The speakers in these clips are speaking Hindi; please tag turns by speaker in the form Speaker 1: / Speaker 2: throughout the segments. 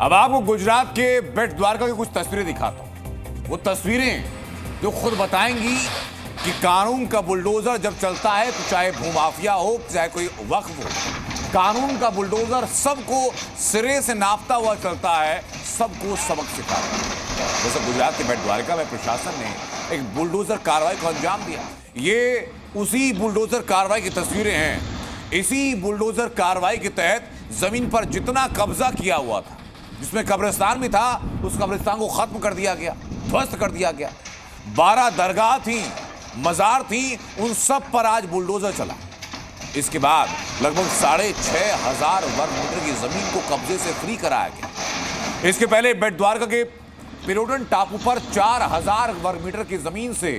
Speaker 1: अब आपको गुजरात के बेट द्वारका की कुछ तस्वीरें दिखाता हूं। वो तस्वीरें जो खुद बताएंगी कि कानून का बुलडोजर जब चलता है तो चाहे भूमाफिया हो चाहे कोई वक्फ हो, कानून का बुलडोजर सबको सिरे से नापता हुआ चलता है, सबको सबक सिखाता है। जैसे गुजरात के बेट द्वारका में प्रशासन ने एक बुलडोजर कार्रवाई को अंजाम दिया। ये उसी बुलडोजर कार्रवाई की तस्वीरें हैं। इसी बुलडोजर कार्रवाई के तहत जमीन पर जितना कब्जा किया हुआ था, जिसमें कब्रिस्तान भी था, उस कब्रिस्तान को खत्म कर दिया गया, ध्वस्त कर दिया गया। 12 दरगाह थी, मजार थी, उन सब पर आज बुलडोजर चला। इसके बाद लगभग 6500 वर्ग मीटर की जमीन को कब्जे से फ्री कराया गया। इसके पहले बेट द्वारका के पिरोडन टापू पर 4000 वर्ग मीटर की जमीन से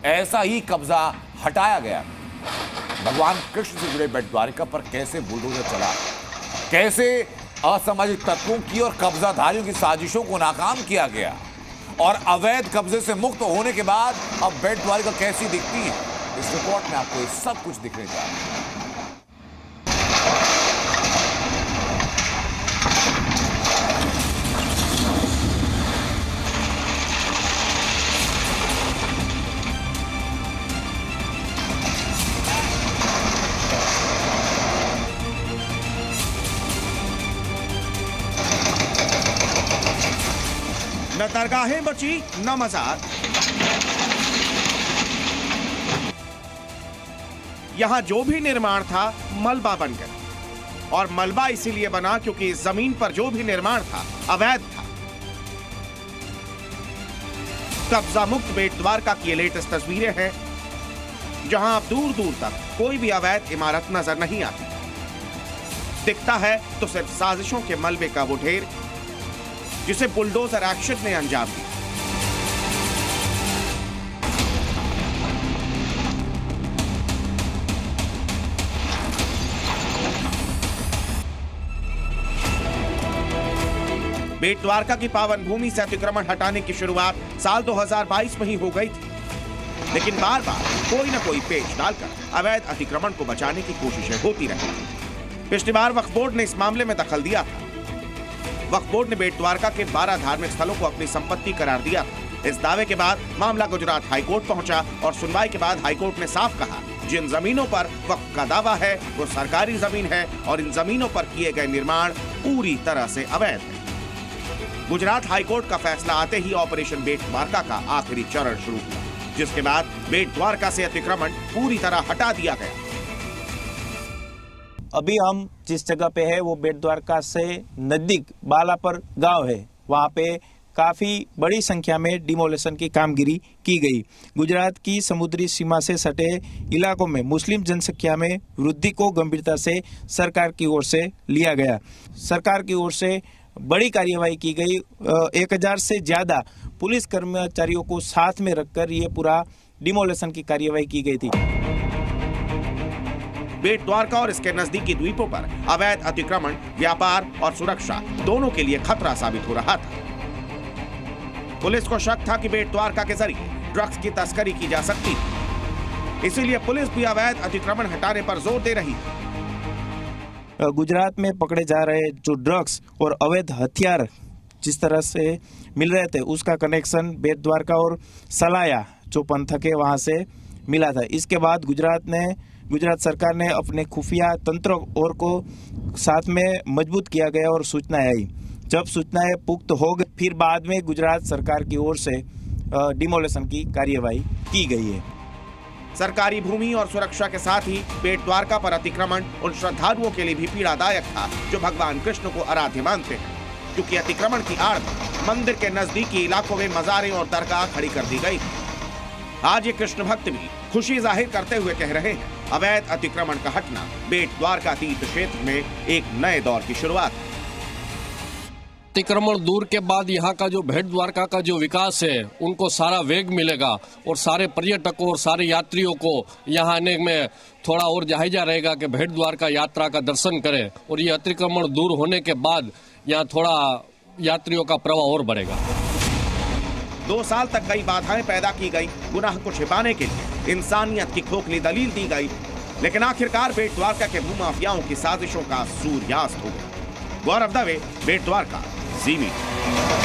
Speaker 1: ऐसा ही कब्जा हटाया गया। भगवान कृष्ण से जुड़े बेट द्वारका पर कैसे बुलडोजर चला, कैसे असामाजिक तत्वों की और कब्जाधारियों की साजिशों को नाकाम किया गया, और अवैध कब्जे से मुक्त होने के बाद अब बेट द्वारका कैसी दिखती है, इस रिपोर्ट में आपको ये सब कुछ दिखने जा रहा है।
Speaker 2: न दरगाहें बची न मजार। यहां जो भी निर्माण था मलबा बन गया, और मलबा इसीलिए बना क्योंकि इस जमीन पर जो भी निर्माण था अवैध था। कब्जा मुक्त बेट द्वारका की लेटेस्ट तस्वीरें हैं, जहां अब दूर दूर तक कोई भी अवैध इमारत नजर नहीं आती। दिखता है तो सिर्फ साजिशों के मलबे का वो ढेर जिसे बुलडोजर एक्शन ने अंजाम दिया। बेट द्वारका की पावन भूमि से अतिक्रमण हटाने की शुरुआत साल 2022 में ही हो गई थी, लेकिन बार बार कोई न कोई पेच डालकर अवैध अतिक्रमण को बचाने की कोशिशें होती रही। पिछली बार वक्फ बोर्ड ने इस मामले में दखल दिया था। वक्फ बोर्ड ने बेट द्वारका के 12 धार्मिक स्थलों को अपनी संपत्ति करार दिया था। इस दावे के बाद मामला गुजरात हाईकोर्ट पहुंचा, और सुनवाई के बाद हाईकोर्ट ने साफ कहा, जिन जमीनों पर वक्फ का दावा है वो सरकारी जमीन है, और इन जमीनों पर किए गए निर्माण पूरी तरह से अवैध है। गुजरात हाईकोर्ट का फैसला आते ही ऑपरेशन बेट द्वारका का आखिरी चरण शुरू हुआ, जिसके बाद बेट द्वारका से अतिक्रमण पूरी तरह हटा दिया गया।
Speaker 3: अभी हम जिस जगह पे है वो बेट द्वारका से नजदीक बालापर गांव है। वहाँ पे काफ़ी बड़ी संख्या में डिमोलेशन की कामगिरी की गई। गुजरात की समुद्री सीमा से सटे इलाकों में मुस्लिम जनसंख्या में वृद्धि को गंभीरता से सरकार की ओर से लिया गया। सरकार की ओर से बड़ी कार्यवाही की गई। 1000 से ज़्यादा पुलिस कर्मचारियों को साथ में रखकर ये पूरा डिमोलेशन की कार्यवाही की गई थी।
Speaker 2: बेट द्वारका और इसके नजदीकी द्वीपों पर अवैध अतिक्रमण व्यापार और सुरक्षा दोनों के लिए खतरा साबित हो रहा था। पुलिस को शक था कि बेट द्वारका के जरिए ड्रग्स की तस्करी की जा सकती थी, इसीलिए पुलिस भी अवैध अतिक्रमण हटाने पर जोर दे रही थी।
Speaker 3: गुजरात में पकड़े जा रहे जो ड्रग्स और अवैध हथियार जिस तरह से मिल रहे थे, उसका कनेक्शन बेट द्वारका और सलाया जो पंथक है वहाँ से मिला था। इसके बाद गुजरात सरकार ने अपने खुफिया तंत्र और को साथ में मजबूत किया गया, और सूचनाएं आई। जब सूचनाएं पुख्त हो गई, फिर बाद में गुजरात सरकार की ओर से डिमोलेशन की कार्यवाही की गई है।
Speaker 2: सरकारी भूमि और सुरक्षा के साथ ही बेट द्वारका पर अतिक्रमण उन श्रद्धालुओं के लिए भी पीड़ादायक था जो भगवान कृष्ण को आराध्य मानते हैं, क्योंकि अतिक्रमण की आड़ में मंदिर के नजदीकी इलाकों में मजारें और दरगाह खड़ी कर दी गई। आज ये कृष्ण भक्त भी खुशी जाहिर करते हुए कह रहे हैं, अवैध अतिक्रमण का हटना बेट द्वारका तीर्थ क्षेत्र में एक नए दौर की शुरुआत है।
Speaker 4: अतिक्रमण दूर के बाद यहाँ का जो बेट द्वारका का जो विकास है उनको सारा वेग मिलेगा, और सारे पर्यटकों और सारे यात्रियों को यहाँ आने में थोड़ा और जायजा रहेगा कि बेट द्वारका यात्रा का दर्शन करें, और ये अतिक्रमण दूर होने के बाद यहाँ थोड़ा यात्रियों का प्रवाह और बढ़ेगा।
Speaker 2: 2 साल तक कई बाधाएं पैदा की गई, गुनाह को छिपाने के लिए इंसानियत की खोखली दलील दी गई, लेकिन आखिरकार बेट द्वारका के भूमाफियाओं की साजिशों का सूर्यास्त हो गया। गौरव दवे, बेट द्वारका, जी मीडिया।